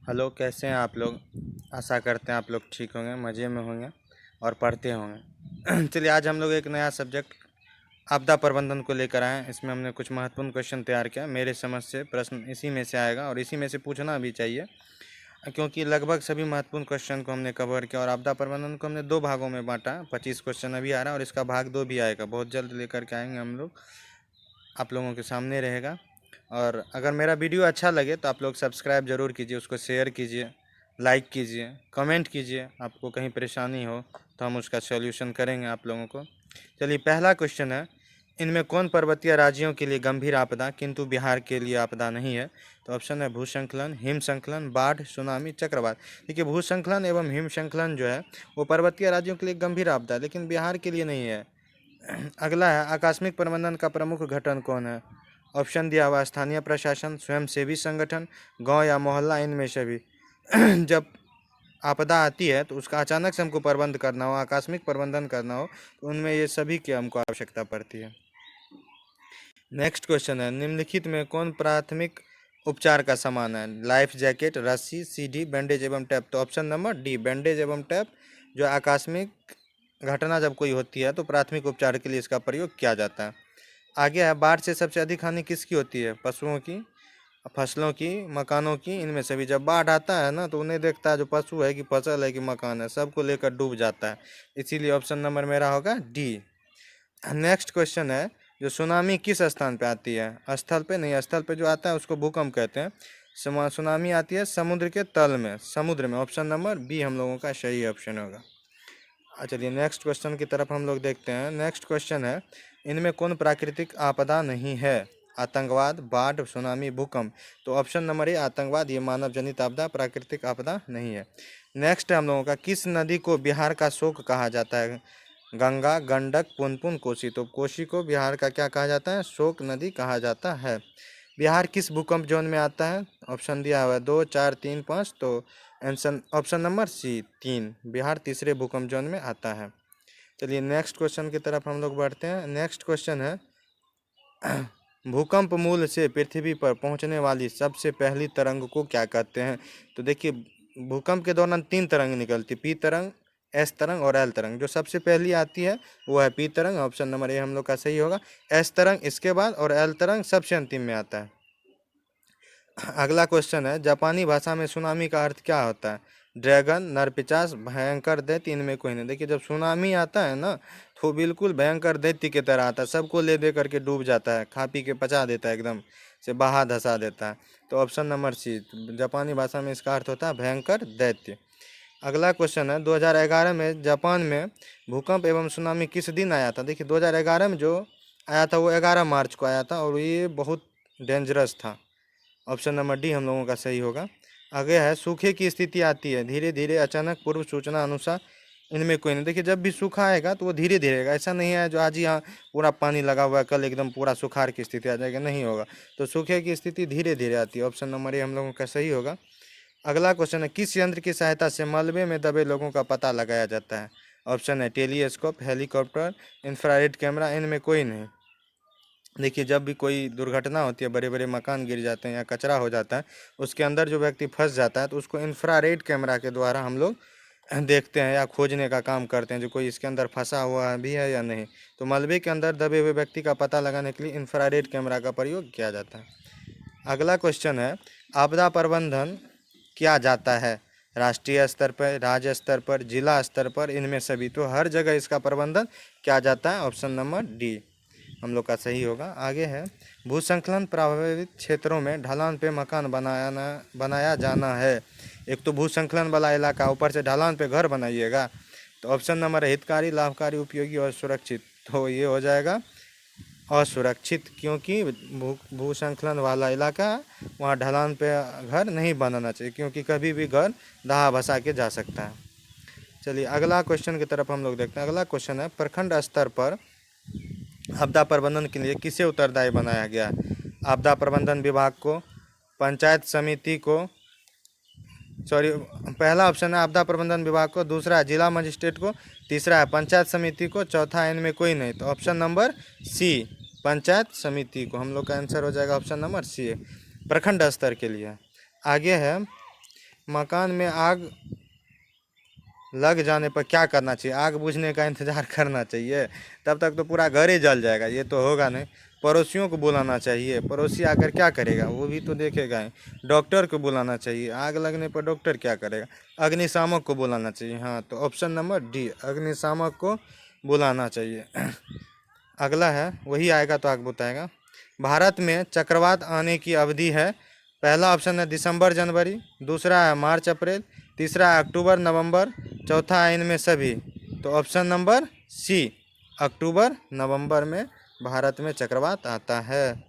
Hello, कैसे हैं आप लोग। आशा करते हैं आप लोग ठीक होंगे, मज़े में होंगे और पढ़ते होंगे। चलिए, आज हम लोग एक नया सब्जेक्ट आपदा प्रबंधन को लेकर आए हैं। इसमें हमने कुछ महत्वपूर्ण क्वेश्चन तैयार किया। मेरे समझ से प्रश्न इसी में से आएगा और इसी में से पूछना भी चाहिए, क्योंकि लगभग सभी महत्वपूर्ण क्वेश्चन को हमने कवर किया। और आपदा प्रबंधन को हमने 2 भागों में बांटा। 25 क्वेश्चन अभी आ रहा है और इसका भाग 2 भी आएगा, बहुत जल्द लेकर के आएंगे हम लोग, आप लोगों के सामने रहेगा। और अगर मेरा वीडियो अच्छा लगे तो आप लोग सब्सक्राइब ज़रूर कीजिए, उसको शेयर कीजिए, लाइक कीजिए, कमेंट कीजिए। आपको कहीं परेशानी हो तो हम उसका सॉल्यूशन करेंगे आप लोगों को। चलिए, पहला क्वेश्चन है, इनमें कौन पर्वतीय राज्यों के लिए गंभीर आपदा किंतु बिहार के लिए आपदा नहीं है? तो ऑप्शन है भूस्खलन, हिमस्खलन, बाढ़, सुनामी, चक्रवात। देखिए, भूस्खलन एवं हिमस्खलन जो है वो पर्वतीय राज्यों के लिए गंभीर आपदा है, लेकिन बिहार के लिए नहीं है। अगला है, आकस्मिक प्रबंधन का प्रमुख घटक कौन है? ऑप्शन दिया हुआ, स्थानीय प्रशासन, स्वयंसेवी संगठन, गांव या मोहल्ला, इनमें से भी। जब आपदा आती है तो उसका अचानक से हमको प्रबंध करना हो, आकस्मिक प्रबंधन करना हो, तो उनमें ये सभी की हमको आवश्यकता पड़ती है। नेक्स्ट क्वेश्चन है, निम्नलिखित में कौन प्राथमिक उपचार का सामान है? लाइफ जैकेट, रस्सी, सीढ़ी, बैंडेज एवं टैप। तो ऑप्शन नंबर डी, बैंडेज एवं टैप, जो आकस्मिक घटना जब कोई होती है तो प्राथमिक उपचार के लिए इसका प्रयोग किया जाता है। आगे है, बाढ़ से सबसे अधिक हानि किसकी होती है? पशुओं की, फसलों की, मकानों की, इनमें से भी। जब बाढ़ आता है ना तो उन्हें देखता है जो पशु है कि फसल है कि मकान है, सबको लेकर डूब जाता है। इसीलिए ऑप्शन नंबर मेरा होगा डी। नेक्स्ट क्वेश्चन है, जो सुनामी किस स्थान पे आती है? स्थल पे नहीं, स्थल पे जो आता है उसको भूकंप कहते हैं। सुनामी आती है समुद्र के तल में, समुद्र में। ऑप्शन नंबर बी हम लोगों का सही ऑप्शन होगा। चलिए, नेक्स्ट क्वेश्चन की तरफ हम लोग देखते हैं। नेक्स्ट क्वेश्चन है, इनमें कौन प्राकृतिक आपदा नहीं है? आतंकवाद, बाढ़, सुनामी, भूकंप। तो ऑप्शन नंबर ए, आतंकवाद, ये मानव जनित आपदा, प्राकृतिक आपदा नहीं है। नेक्स्ट है हम लोगों का, किस नदी को बिहार का शोक कहा जाता है? गंगा, गंडक, पुनपुन, कोसी। तो कोसी को बिहार का क्या कहा जाता है? शोक नदी कहा जाता है। बिहार किस भूकंप जोन में आता है? ऑप्शन दिया हुआ है 2, 4, 3, 5। तो answer option number C, 3। Bihar तीसरे भूकंप जोन में आता है। चलिए, नेक्स्ट क्वेश्चन की तरफ हम लोग बढ़ते हैं। नेक्स्ट क्वेश्चन है, भूकंप मूल से पृथ्वी पर पहुंचने वाली सबसे पहली तरंग को क्या कहते हैं? तो देखिए, भूकंप के दौरान 3 तरंग निकलती, पी तरंग, एस तरंग और एल तरंग। जो सबसे पहली आती है वो है पी तरंग, ऑप्शन नंबर ए हम लोग का सही होगा। एस तरंग इसके बाद और एल तरंग सबसे अंतिम में आता है। अगला क्वेश्चन है, जापानी भाषा में सुनामी का अर्थ क्या होता है? ड्रैगन, नरपिशाच, भयंकर दैत्य, इनमें कोई नहीं। देखिए, जब सुनामी आता है ना तो बिल्कुल भयंकर दैत्य की तरह आता है, सबको ले दे करके डूब जाता है, खा पी के पचा देता है, एकदम से बहा धसा देता है। तो ऑप्शन नंबर सी, जापानी भाषा में इसका अर्थ होता है भयंकर दैत्य। अगला क्वेश्चन है, 2011 में जापान में भूकंप एवं सुनामी किस दिन आया था? देखिए, 2011 में जो आया था वो 11 मार्च को आया था और ये बहुत डेंजरस था। ऑप्शन नंबर डी हम लोगों का सही होगा। आगे है, सूखे की स्थिति आती है धीरे धीरे, अचानक, पूर्व सूचना अनुसार, इनमें कोई नहीं। देखिए, जब भी सूखा आएगा तो वो धीरे धीरे आएगा, ऐसा नहीं है जो आज ही यहाँ पूरा पानी लगा हुआ है कल एकदम पूरा सुखाड़ की स्थिति आ जाएगी, नहीं होगा। तो सूखे की स्थिति धीरे धीरे आती है। ऑप्शन नंबर ए हम लोगों का सही होगा। अगला क्वेश्चन है, किस यंत्र की सहायता से मलबे में दबे लोगों का पता लगाया जाता है? ऑप्शन है टेलीस्कोप, हेलीकॉप्टर, इंफ्रारेड कैमरा, इनमें कोई नहीं। देखिए, जब भी कोई दुर्घटना होती है, बड़े बड़े मकान गिर जाते हैं या कचरा हो जाता है, उसके अंदर जो व्यक्ति फंस जाता है तो उसको इंफ्रारेड कैमरा के द्वारा हम लोग देखते हैं या खोजने का काम करते हैं, जो कोई इसके अंदर फंसा हुआ भी है या नहीं। तो मलबे के अंदर दबे हुए व्यक्ति का पता लगाने के लिए इंफ्रारेड कैमरा का प्रयोग किया जाता है। अगला क्वेश्चन है, आपदा प्रबंधन किया जाता है राष्ट्रीय स्तर पर, राज्य स्तर पर, जिला स्तर पर, इनमें सभी। तो हर जगह इसका प्रबंधन किया जाता है। ऑप्शन नंबर डी हम लोग का सही होगा। आगे है, भूस्खलन प्रभावित क्षेत्रों में ढलान पे मकान बनाया जाना है। एक तो भूस्खलन वाला इलाका, ऊपर से ढलान पे घर बनाइएगा। तो ऑप्शन नंबर है हितकारी, लाभकारी, उपयोगी और सुरक्षित। तो ये हो जाएगा असुरक्षित, क्योंकि भूस्खलन वाला इलाका, वहाँ ढलान पे घर नहीं बनाना चाहिए, क्योंकि कभी भी घर दहा भसा के जा सकता है। चलिए, अगला क्वेश्चन की तरफ हम लोग देखते हैं। अगला क्वेश्चन है, प्रखंड स्तर पर आपदा प्रबंधन के लिए किसे उत्तरदायी बनाया गया? आपदा प्रबंधन विभाग को, पंचायत समिति को, सॉरी, पहला ऑप्शन है आपदा प्रबंधन विभाग को, दूसरा है जिला मजिस्ट्रेट को, तीसरा है पंचायत समिति को, चौथा है इनमें कोई नहीं। तो ऑप्शन नंबर सी, पंचायत समिति को, हम लोग का आंसर हो जाएगा ऑप्शन नंबर सी, प्रखंड स्तर के लिए। आगे है, मकान में आग लग जाने पर क्या करना चाहिए? आग बुझने का इंतज़ार करना चाहिए, तब तक तो पूरा घर ही जल जाएगा, ये तो होगा नहीं। पड़ोसियों को बुलाना चाहिए, पड़ोसी आकर क्या करेगा, वो भी तो देखेगा ही। डॉक्टर को बुलाना चाहिए, आग लगने पर डॉक्टर क्या करेगा? अग्निशामक को बुलाना चाहिए। हाँ, तो ऑप्शन नंबर डी, अग्निशामक को बुलाना चाहिए। अगला है, वही आएगा तो आग बुताएगा। भारत में चक्रवात आने की अवधि है, पहला ऑप्शन है दिसंबर जनवरी, दूसरा है मार्च अप्रैल, तीसरा है अक्टूबर नवंबर, चौथा है इनमें सभी। तो ऑप्शन नंबर सी, अक्टूबर नवंबर में भारत में चक्रवात आता है।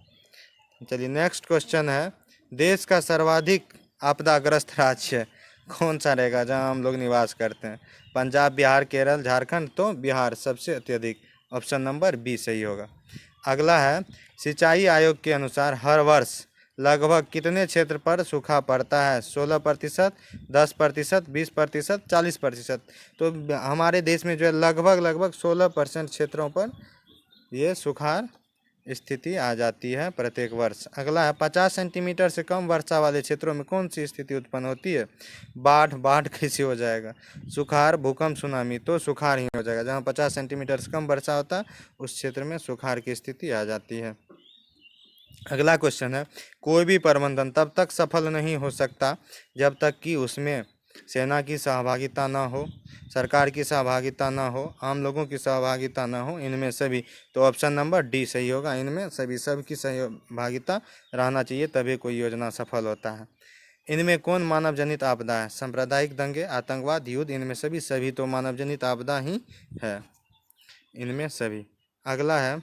चलिए नेक्स्ट क्वेश्चन है, देश का सर्वाधिक आपदाग्रस्त राज्य कौन सा रहेगा जहां हम लोग निवास करते हैं? पंजाब, बिहार, केरल, झारखंड। तो बिहार सबसे अत्यधिक, ऑप्शन नंबर बी सही होगा। अगला है, सिंचाई आयोग के अनुसार हर वर्ष लगभग कितने क्षेत्र पर सूखा पड़ता है? 16%, 10%, 20%, 40%। तो हमारे देश में जो है लगभग 16% क्षेत्रों पर ये सुखाड़ स्थिति आ जाती है प्रत्येक वर्ष। अगला है, 50 सेंटीमीटर से कम वर्षा वाले क्षेत्रों में कौन सी स्थिति उत्पन्न होती है? बाढ़ कैसे हो जाएगा? सुखाड़, भूकंप, सुनामी। तो सुखाड़ ही हो जाएगा, जहाँ 50 सेंटीमीटर से कम वर्षा होता है उस क्षेत्र में सुखाड़ की स्थिति आ जाती है। अगला क्वेश्चन है, कोई भी प्रबंधन तब तक सफल नहीं हो सकता जब तक कि उसमें सेना की सहभागिता ना हो, सरकार की सहभागिता ना हो, आम लोगों की सहभागिता ना हो, इनमें सभी। तो ऑप्शन नंबर डी सही होगा, इनमें सभी सबकी सहभागिता रहना चाहिए तभी कोई योजना सफल होता है। इनमें कौन मानव जनित आपदा है? सांप्रदायिक दंगे, आतंकवाद, युद्ध। इनमें सभी तो मानव जनित आपदा ही है, इनमें सभी। अगला है,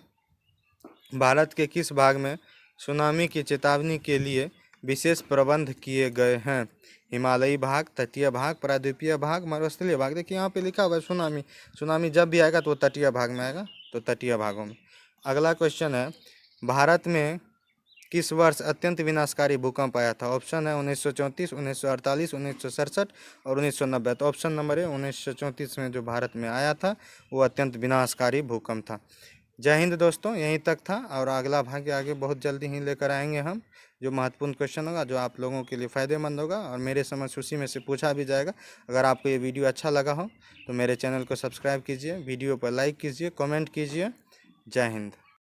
भारत के किस भाग में सुनामी की चेतावनी के लिए विशेष प्रबंध किए गए हैं? हिमालयी भाग, तटीय भाग, प्रायद्वीपीय भाग, मरुस्थलीय भाग। देखिए यहाँ पे लिखा हुआ है सुनामी जब भी आएगा तो वो तटीय भाग में आएगा, तो तटीय भागों में। अगला क्वेश्चन है, भारत में किस वर्ष अत्यंत विनाशकारी भूकंप आया था? ऑप्शन है 1934, 1948, 1967 और 1990। तो ऑप्शन नंबर है 1934 में जो भारत में आया था वो अत्यंत विनाशकारी भूकंप था। जय हिंद दोस्तों, यहीं तक था और अगला भाग आगे बहुत जल्दी ही लेकर आएंगे हम, जो महत्वपूर्ण क्वेश्चन होगा, जो आप लोगों के लिए फ़ायदेमंद होगा और मेरे समझ उसी में से पूछा भी जाएगा। अगर आपको ये वीडियो अच्छा लगा हो तो मेरे चैनल को सब्सक्राइब कीजिए, वीडियो पर लाइक कीजिए, कमेंट कीजिए। जय हिंद।